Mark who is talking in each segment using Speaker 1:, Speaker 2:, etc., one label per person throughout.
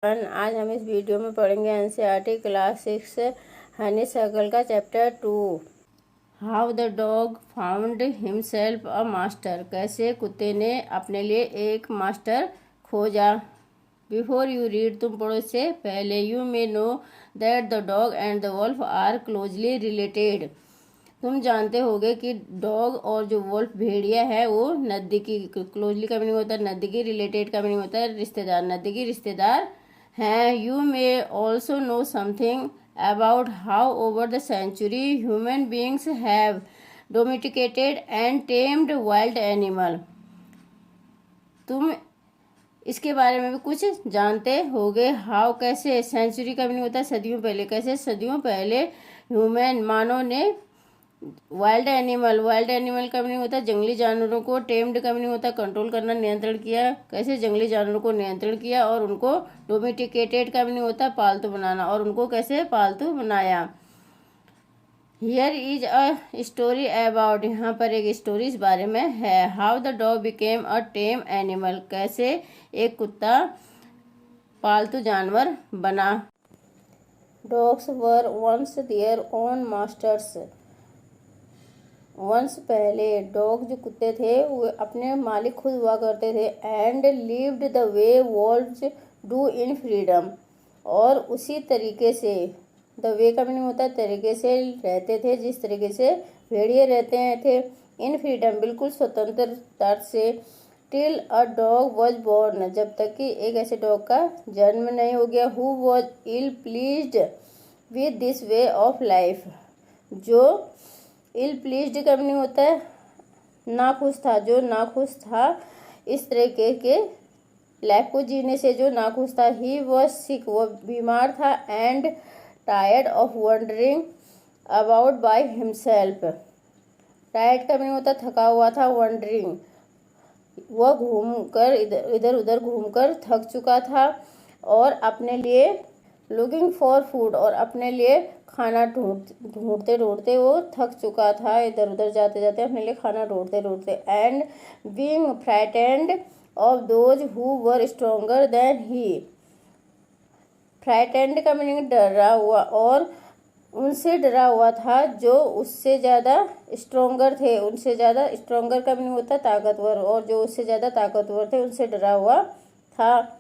Speaker 1: आज हम इस वीडियो में पढ़ेंगे एनसीईआरटी क्लास 6 हनी सर्कल का chapter 2। How the dog found himself a master. कैसे कुत्ते ने अपने लिए एक मास्टर खोजा। बिफोर यू रीड, तुम पढ़ो इससे पहले, you may know that the dog and the wolf are closely related. तुम जानते होगे कि डॉग और जो वुल्फ भेड़िया है वो नज़दीकी, क्लोजली का मीनिंग होता है नज़दीकी, रिलेटेड का मीनिंग होता है रिश्तेदार, नज़दीकी रिश्तेदार हैं। You may also know something about how over the century human beings have domesticated and tamed wild animal. तुम इसके बारे में भी कुछ जानते होगे। हाउ कैसे, सेंचुरी का मीनिंग होता है सदियों पहले, कैसे सदियों पहले ह्यूमन मानव ने वाइल्ड एनिमल का मीनिंग होता है जंगली जानवरों को, टेम्ड का मीनिंग होता है कंट्रोल करना, नियंत्रण किया। कैसे जंगली जानवरों को नियंत्रण किया और उनको डोमेस्टिकेटेड का मीनिंग होता है पालतू बनाना, और उनको कैसे पालतू बनाया। Here is a story about, यहाँ पर एक स्टोरी इस बारे में है। How the dog became a tame animal, कैसे एक कुत्ता पालतू जानवर बना। Dogs were once their own masters. Once पहले डॉग जो कुत्ते थे वो अपने मालिक खुद हुआ करते थे। And lived the way valves do in freedom, और उसी तरीके से, द वे का मीनिंग होता है तरीके से, रहते थे जिस तरीके से भेड़िए रहते थे। इन फ्रीडम, बिल्कुल स्वतंत्रता से। Till a dog was born, जब तक कि एक ऐसे डॉग का जन्म नहीं हो गया। Who was ill pleased with this way of life, जो इल प्लीज्ड का मीनिंग होता है नाखुश था, जो नाखुश था इस तरीके के लाइफ को जीने से, जो नाखुश था। ही वॉज सिक, वो बीमार था। And tired of wondering about by himself. Tired का मीनिंग होता है थका हुआ था। वंडरिंग, वह घूमकर इधर उधर घूमकर थक चुका था। और अपने लिए लुकिंग फॉर फूड, और अपने लिए खाना ढूंढते ढूंढते वो थक चुका था, इधर उधर जाते जाते अपने लिए खाना ढूंढते ढूंढते। And being frightened of those who were stronger than he. Frightened का मीनिंग डरा हुआ, और उनसे डरा हुआ था जो उससे ज़्यादा स्ट्रोंगर थे। उनसे ज़्यादा, स्ट्रोंगर का मीनिंग होता है ताकतवर, और जो उससे ज़्यादा ताकतवर थे उनसे डरा हुआ था।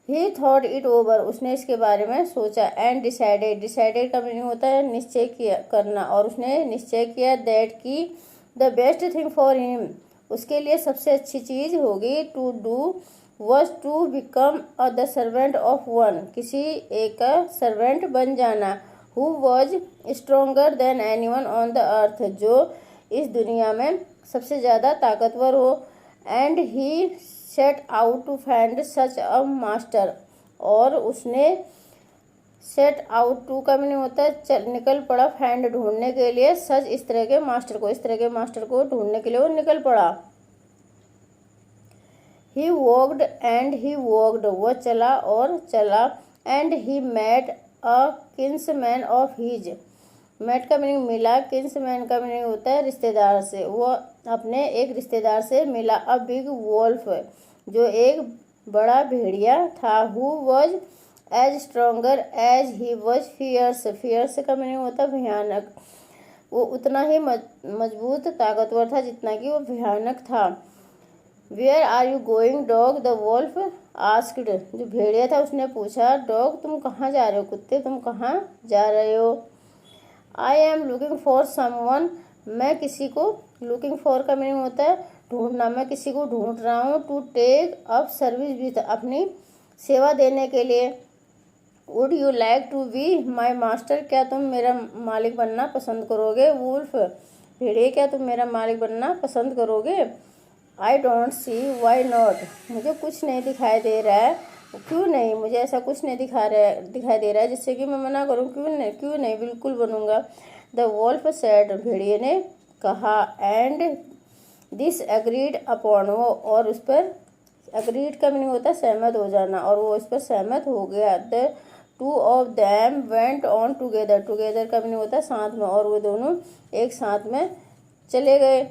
Speaker 1: ही थॉट इट ओवर, उसने इसके बारे में सोचा। एंड डिसाइडेड, डिसाइडेड का मीनिंग होता है निश्चय किया, करना, और उसने निश्चय किया दैट की the best thing for him, उसके लिए सबसे अच्छी चीज़ होगी to do was to become the servant of one, किसी एक का सर्वेंट बन जाना। Who was stronger than anyone on the earth, जो इस दुनिया में सबसे ज़्यादा ताकतवर हो। And he set out to find such a master, और उसने सेट आउट टू का मीनिंग होता है निकल पड़ा, फाइंड ढूंढने के लिए, सच इस तरह के मास्टर को, इस तरह के मास्टर को ढूंढने के लिए वो निकल पड़ा। He walked and he walked, वह चला और चला। And he met a kinsman of his, met का मीनिंग मिला, किन्समैन का मीनिंग होता है रिश्तेदार से। वो अपने एक रिश्तेदार से मिला। अ बिग वॉल्फ, जो एक बड़ा भेड़िया था। Who was as stronger as he was fierce, fierce का मीनिंग होता है भयानक, वो उतना ही मजबूत ताकतवर था जितना कि वो भयानक था। Where are you going dog, the wolf asked, जो भेड़िया था उसने पूछा, डॉग तुम कहाँ जा रहे हो, कुत्ते तुम कहाँ जा रहे हो। I am looking for someone, मैं किसी को, लुकिंग फॉर का मीनिंग होता है ढूंढना, मैं किसी को ढूंढ रहा हूँ। To take up service with, अपनी सेवा देने के लिए। Would you like to be my master, क्या तुम मेरा मालिक बनना पसंद करोगे। वुल्फ, भेड़िए, क्या तुम मेरा मालिक बनना पसंद करोगे। I don't see why not, मुझे कुछ नहीं दिखाई दे रहा है, क्यों नहीं, मुझे ऐसा कुछ नहीं दिखाई दे रहा है जिससे कि मैं मना करूं, क्यों नहीं, बिल्कुल बनूंगा। द वॉल्फ सेड, भेड़िए ने कहा। एंड दिस एग्रीड अपॉन, वो और उस पर, एग्रीड का मीनिंग होता है सहमत हो जाना, और वो इस पर सहमत हो गया। The two of them went on together, together का मीनिंग होता है साथ में, और वो दोनों एक साथ में चले गए।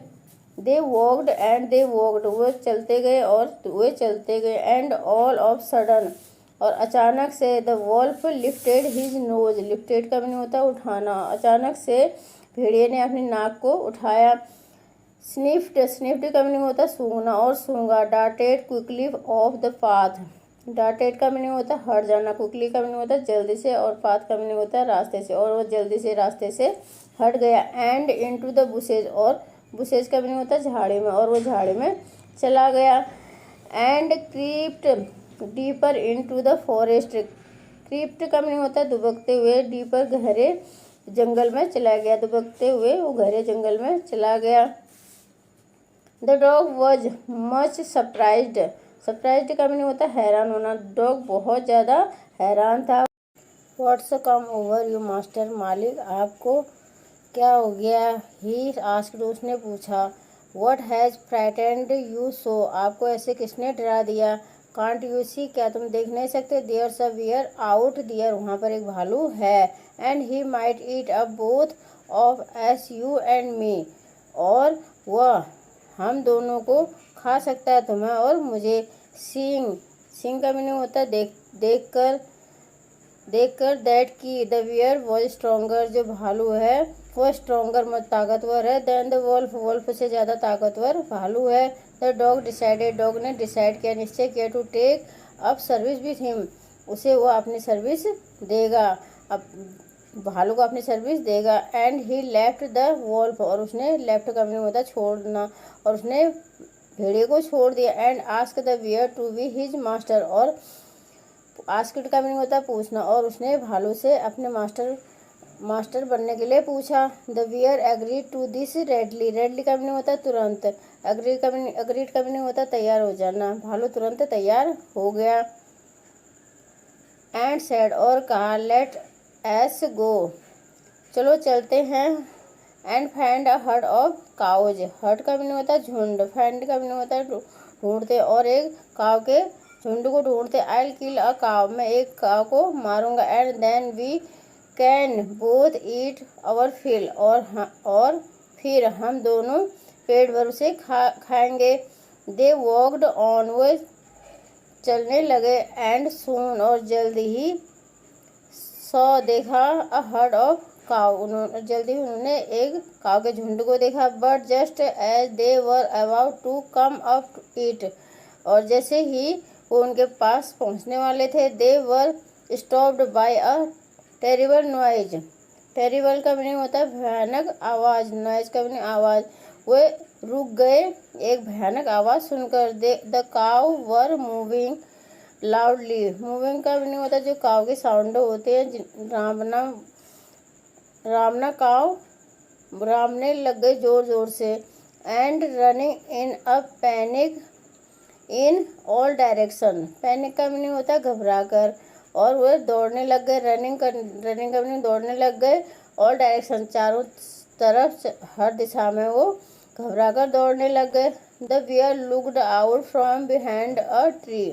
Speaker 1: दे वॉक्ड एंड दे वॉक्ड, वो चलते गए और वे चलते गए। एंड ऑल ऑफ सडन, और अचानक से the wolf lifted his nose, lifted का मीनिंग होता है उठाना, अचानक से भेड़िए ने अपनी नाक को उठाया। स्निफ्ड, स्निफ्ड का मीनिंग होता है सूंघना और सूंघा। Darted quickly of the path, darted का मीनिंग होता है हट जाना, क्विकली का मीनिंग होता है जल्दी से, और पाथ का मीनिंग होता है रास्ते से, और वो जल्दी से रास्ते से हट गया। एंड इनटू द बुशेज, और बुशेज का मीनिंग होता है झाड़ी में, और वो झाड़ी में चला गया। And crept deeper into the forest, crept का मीनिंग होता है दुबकते हुए, डीपर गहरे जंगल में चला गया, दुबकते हुए वो गहरे जंगल में चला गया। The dog was much surprised, surprised का मीनिंग होता है हैरान होना, डॉग बहुत ज़्यादा हैरान था। What's come over you master, मालिक आपको क्या हो गया। ही आस्क्ड, उसने पूछा। What has frightened you so, आपको ऐसे किसने डरा दिया। कांट यू सी, क्या तुम देख नहीं सकते। There's a bear out there, वहाँ पर एक भालू है। And he might eat up both of us you and me, और वह हम दोनों को खा सकता है, तुम्हें और मुझे। सींग, सींग का मीनिंग होता है देख कर। दैट की द बियर वॉज स्ट्रोंगर, जो भालू है वो स्ट्रोंगर ताकतवर है। देन द वॉल्फ, वॉल्फ से ज़्यादा ताकतवर भालू है। द डॉग डिसाइडेड, डॉग ने डिसाइड किया, निश्चय किया, to take up service with him, उसे वो अपनी सर्विस देगा, अब भालू को अपनी सर्विस देगा। And he left the wolf, और उसने, लेफ्ट का मीनिंग होता है छोड़ना, और उसने भेड़िए को छोड़ दिया। And ask the bear to be his master, और आस्क्ड का मीनिंग होता है पूछना, और उसने भालू से अपने मास्टर बनने के लिए पूछा। The bear agreed to this readily, readily का मीनिंग होता है तुरंत, एग्रीड का मीनिंग होता है तैयार हो जाना, भालू तुरंत तैयार हो गया। एंड सेड, और कहा, लेट एस गो, चलो चलते हैं। And find a herd of cows, heard का मीनिंग होता है झुंड, फाइंड का मीनिंग होता है ढूंढते, और एक काव के झुंड को ढूंढते। आई किल अ काव, मैं एक काव को मारूंगा। And then we can both eat our fill, और फिर हम दोनों पेट भर उसे खाएंगे। दे वॉकड ऑन, वो चलने लगे। एंड सून, और जल्द ही, सॉ देखा, अ हर्ड ऑफ काव, जल्दी उन्होंने एक काव के झुंड को देखा। But just as they were about to come up to it, और जैसे ही वो उनके पास पहुंचने वाले थे, they were stopped by a terrible noise, terrible का मीनिंग होता है भयानक आवाज़, नॉइज का मीनिंग आवाज़, वे रुक गए एक भयानक आवाज़ सुनकर। द काव वर मूविंग लाउडली, मूविंग का मीनिंग होता है जो काव के साउंड होते हैं, रामना काव रामने लग गए जोर जोर से। And running in a panic in all direction, panic का मीनिंग होता है घबरा कर, और वह दौड़ने लग गए। रनिंग का मीनिंग दौड़ने लग गए। ऑल डायरेक्शन, चारों तरफ, हर दिशा में वो घबरा कर दौड़ने लग गए। The bear looked out from behind a tree,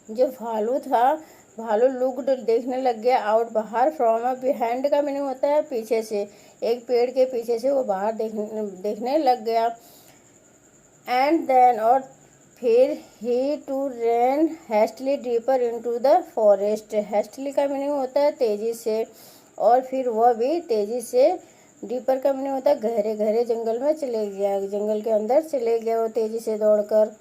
Speaker 1: जो भालू था, भालू लुक्ड देखने लग गया, आउट बाहर, फ्रॉम अ बिहाइंड का मीनिंग होता है पीछे से, एक पेड़ के पीछे से वो बाहर देखने लग गया। एंड देन, और फिर, he too ran hastily deeper into the forest, hastily का मीनिंग होता है तेजी से, और फिर वह भी तेजी से, डीपर का मीनिंग होता है गहरे गहरे जंगल में चले गया, जंगल के अंदर चले गया वो तेजी से दौड़कर।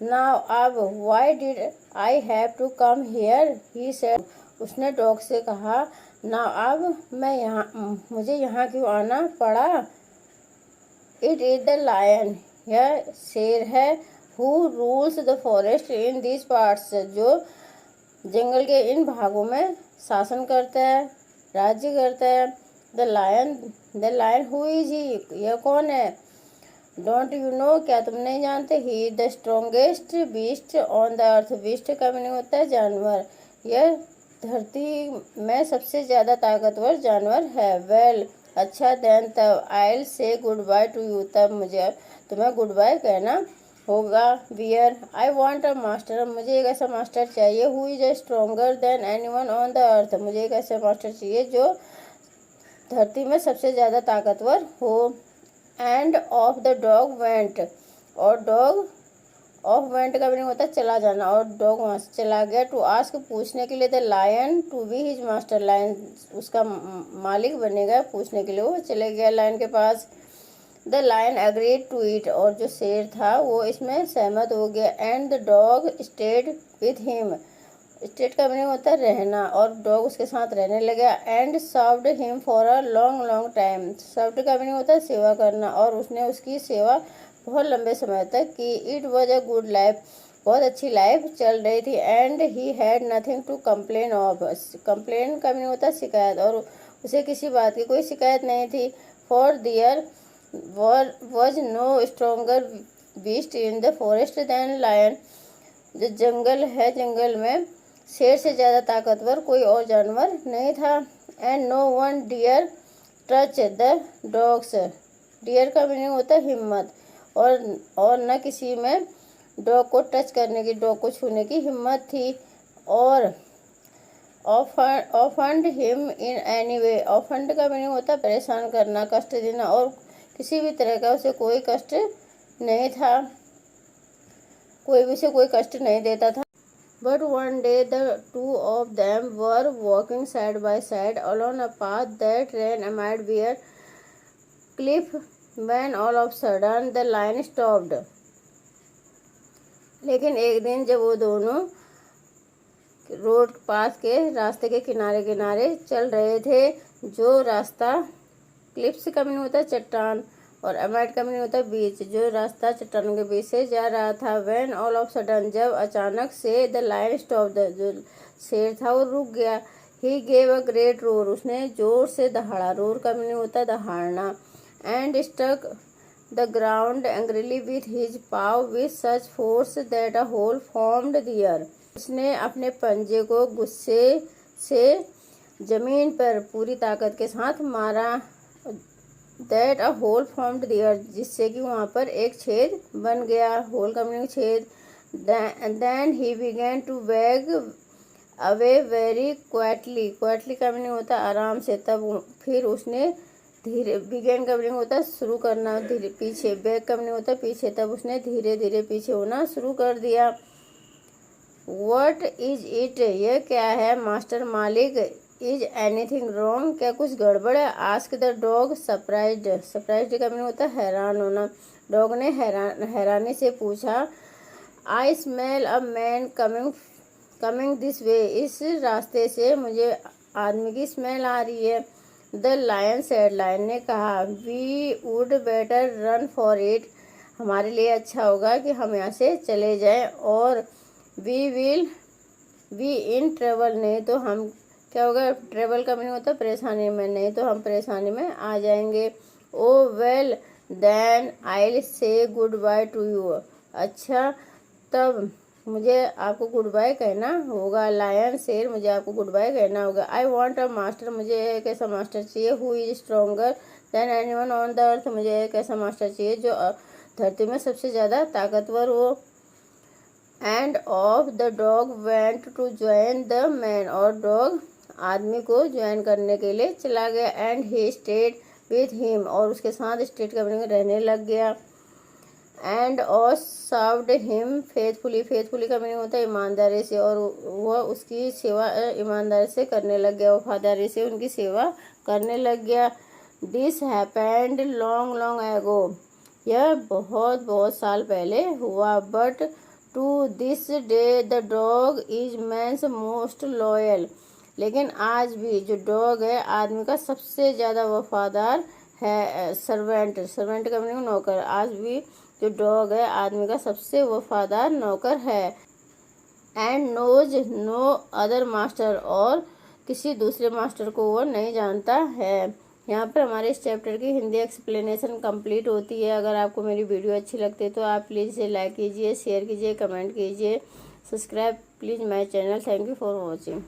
Speaker 1: नाउ अब, why did I have to come here, he said, उसने डॉग से कहा। नाउ अब, मुझे यहाँ क्यों आना पड़ा। इट इज द लायन, यह शेर है। Who rules the forest in this parts, जो जंगल के इन भागों में शासन करता है, राज्य करता है। The lion who is he, यह कौन है। डोंट यू नो, क्या तुम नहीं जानते। He is the strongest beast on the earth, beast का मीनिंग होता है जानवर, यह धरती में सबसे ज़्यादा ताकतवर जानवर है। वेल, अच्छा, देन तब, आई से गुड बाय टू यू, तब मुझे तुम्हें गुड बाय कहना होगा। Bear, I want a master, मुझे एक ऐसा मास्टर चाहिए। Who is a stronger than anyone on the earth, मुझे एक ऐसा मास्टर चाहिए जो धरती में सबसे ज़्यादा ताकतवर हो। And off the dog went, of went का मीनिंग होता है चला जाना, और डॉग वहाँ से चला गया। टू आस्क पूछने के लिए, the lion to be his master, lion उसका मालिक बनेगा, पूछने के लिए वो चले गया लायन के पास। The lion agreed to it, और जो शेर था वो इसमें सहमत हो गया। And the dog stayed with him, stayed का मीनिंग होता है रहना, और डॉग उसके साथ रहने लगा। And served him for a long long time, served का मीनिंग होता है सेवा करना, और उसने उसकी सेवा बहुत लंबे समय तक की। It was a good life, बहुत अच्छी लाइफ चल रही थी। And he had nothing to complain of, complain का मीनिंग होता है शिकायत, और उसे किसी बात की कोई शिकायत नहीं थी। For there was no stronger beast in the forest than lion, जो जंगल है, जंगल में शेर से ज़्यादा ताकतवर कोई और जानवर नहीं था। And no one dare touch the dogs, dare का मीनिंग होता है हिम्मत, और न किसी में डॉग को टच करने की, डॉग को छूने की हिम्मत थी। और offend him in any way, offend का मीनिंग होता है परेशान करना, कष्ट देना, और किसी भी तरह का उसे कोई कष्ट नहीं था, कोई भी उसे कोई कष्ट नहीं देता था। But one day the two of them were walking side by side along a path that ran amid bare cliff, when all of a sudden the lion stopped. लेकिन एक दिन जब वो दोनों रोड पास के रास्ते के किनारे किनारे चल रहे थे, जो रास्ता क्लिप्स का मीनिंग होता है चट्टान, और अमाइड का मीनिंग होता है बीच, जो रास्ता चट्टानों के बीच से जा रहा था। व्हेन ऑल ऑफ सडन, जब अचानक से, द लायन स्टॉप, जो शेर था वो रुक गया। He gave a great roar, उसने जोर से दहाड़ा, रोर का मीनिंग होता है दहाड़ना। And stuck the ground angrily with his paw with such force that a hole formed there, उसने अपने पंजे को गुस्से से जमीन पर पूरी ताकत के साथ मारा। That a hole formed there, जिससे कि वहाँ पर एक छेद बन गया, होल का मीनिंग छेद। देन ही बिगेन टू वैग अवे वेरी क्वाइटली, क्वाइटली का मीनिंग होता है आराम से। तब फिर उसने धीरे, बिगेन का मीनिंग होता है शुरू करना, धीरे पीछे, बैग का मीनिंग होता है पीछे, तब उसने धीरे धीरे पीछे होना शुरू कर दिया। व्हाट इज इट, यह क्या है मास्टर, मालिक। इज एनीथिंग रॉन्ग, क्या कुछ गड़बड़ है। Ask the dog surprised, surprised का मीनिंग होता है हैरान होना। डॉग ने हैरानी से पूछा। I smell a man coming this way, इस रास्ते से मुझे आदमी की स्मेल आ रही है। द लायन सेड, लायन ने कहा। We would better run for it, हमारे लिए अच्छा होगा कि हम यहाँ से चले जाएं। और वी इन ट्रेवल, नहीं तो हम, क्या होगा, ट्रेवल का मीनिंग होता है परेशानी में, नहीं तो हम परेशानी में आ जाएंगे। ओ वेल देन आई से गुड बाय टू यू, अच्छा तब मुझे आपको गुड बाय कहना होगा। लायन, शेर, मुझे आपको गुड बाय कहना होगा। आई वॉन्ट अ मास्टर, मुझे एक ऐसा मास्टर चाहिए। Who is stronger than anyone on the earth, मुझे एक ऐसा मास्टर चाहिए जो धरती में सबसे ज़्यादा ताकतवर हो। And off the dog went to join the man, और डॉग आदमी को ज्वाइन करने के लिए चला गया। And he stayed with him, और उसके साथ स्टेड का मीनिंग रहने लग गया। एंड और सर्व्ड हिम फेथफुली, फेथफुली का मीनिंग होता है ईमानदारी से, और वह उसकी सेवा ईमानदारी से करने लग गया, वफादारी से उनकी सेवा करने लग गया। This happened long long ago, यह बहुत बहुत साल पहले हुआ। But to this day the dog is man's most loyal, लेकिन आज भी जो डॉग है आदमी का सबसे ज़्यादा वफादार है। सर्वेंट, सर्वेंट का मीनिंग नौकर, आज भी जो डॉग है आदमी का सबसे वफादार नौकर है। And knows no other master, और किसी दूसरे मास्टर को वो नहीं जानता है। यहाँ पर हमारे इस चैप्टर की हिंदी एक्सप्लेनेशन कंप्लीट होती है। अगर आपको मेरी वीडियो अच्छी लगती है तो आप प्लीज़ इसे लाइक कीजिए, शेयर कीजिए, कमेंट कीजिए, subscribe please my channel. Thank you for watching.